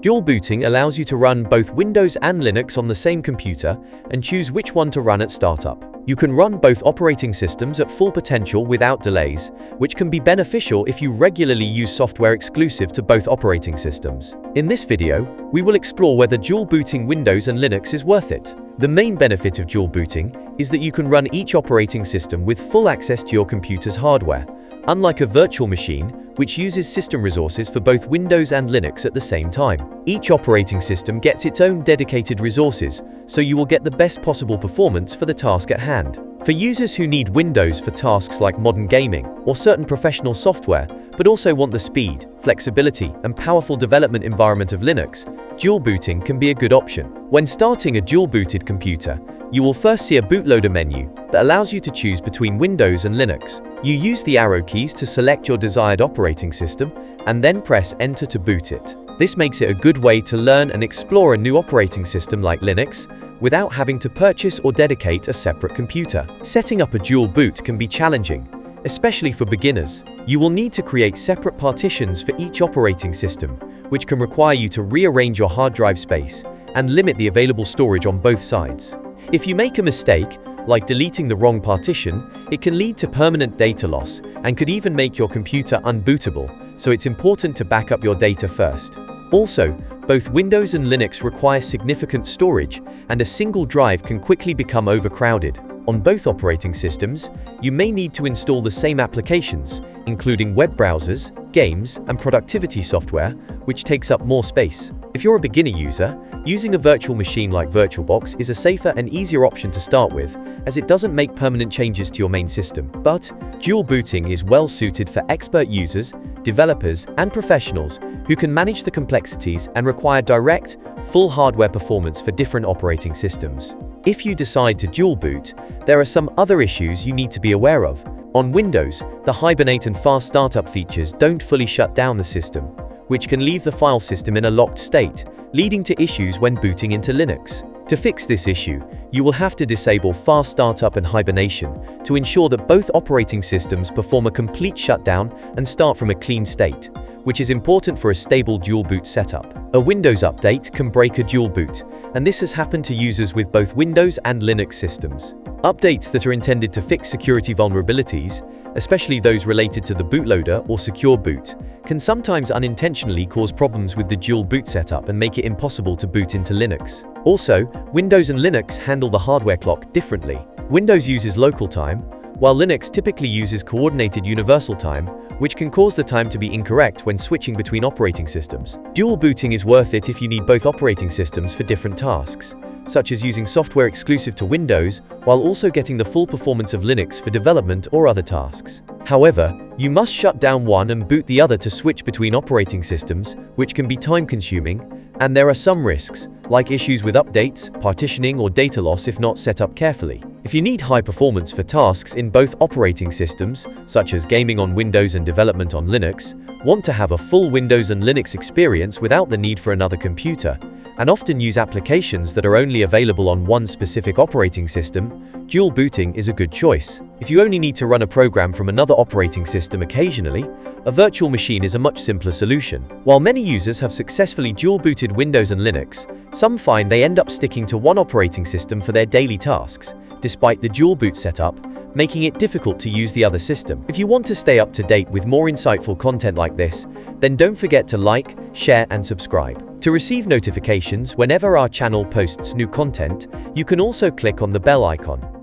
Dual booting allows you to run both Windows and Linux on the same computer and choose which one to run at startup. You can run both operating systems at full potential without delays, which can be beneficial if you regularly use software exclusive to both operating systems. In this video, we will explore whether dual booting Windows and Linux is worth it. The main benefit of dual booting is that you can run each operating system with full access to your computer's hardware, unlike a virtual machine, which uses system resources for both Windows and Linux at the same time. Each operating system gets its own dedicated resources, so you will get the best possible performance for the task at hand. For users who need Windows for tasks like modern gaming or certain professional software, but also want the speed, flexibility, and powerful development environment of Linux, dual booting can be a good option. When starting a dual-booted computer, you will first see a bootloader menu that allows you to choose between Windows and Linux. You use the arrow keys to select your desired operating system and then press Enter to boot it. This makes it a good way to learn and explore a new operating system like Linux without having to purchase or dedicate a separate computer. Setting up a dual boot can be challenging, especially for beginners. You will need to create separate partitions for each operating system, which can require you to rearrange your hard drive space and limit the available storage on both sides. If you make a mistake, like deleting the wrong partition, it can lead to permanent data loss and could even make your computer unbootable, so it's important to back up your data first. Also, both Windows and Linux require significant storage, and a single drive can quickly become overcrowded. On both operating systems, you may need to install the same applications, including web browsers, games, and productivity software, which takes up more space. If you're a beginner user, using a virtual machine like VirtualBox is a safer and easier option to start with, as it doesn't make permanent changes to your main system. But dual booting is well suited for expert users, developers, and professionals who can manage the complexities and require direct, full hardware performance for different operating systems. If you decide to dual boot, there are some other issues you need to be aware of. On Windows, the Hibernate and fast startup features don't fully shut down the system, which can leave the file system in a locked state, leading to issues when booting into Linux. To fix this issue, you will have to disable fast startup and hibernation to ensure that both operating systems perform a complete shutdown and start from a clean state, which is important for a stable dual boot setup. A Windows update can break a dual boot, and this has happened to users with both Windows and Linux systems. Updates that are intended to fix security vulnerabilities, especially those related to the bootloader or secure boot, can sometimes unintentionally cause problems with the dual boot setup and make it impossible to boot into Linux. Also, Windows and Linux handle the hardware clock differently. Windows uses local time, while Linux typically uses coordinated universal time, which can cause the time to be incorrect when switching between operating systems. Dual booting is worth it if you need both operating systems for different tasks, such as using software exclusive to Windows while also getting the full performance of Linux for development or other tasks. However, you must shut down one and boot the other to switch between operating systems, which can be time-consuming, and there are some risks, like issues with updates, partitioning, or data loss if not set up carefully. If you need high performance for tasks in both operating systems, such as gaming on Windows and development on Linux, want to have a full Windows and Linux experience without the need for another computer, and often use applications that are only available on one specific operating system, dual booting is a good choice. If you only need to run a program from another operating system occasionally, a virtual machine is a much simpler solution. While many users have successfully dual booted Windows and Linux, some find they end up sticking to one operating system for their daily tasks, despite the dual boot setup, making it difficult to use the other system. If you want to stay up to date with more insightful content like this, then don't forget to like, share, and subscribe. To receive notifications whenever our channel posts new content, you can also click on the bell icon.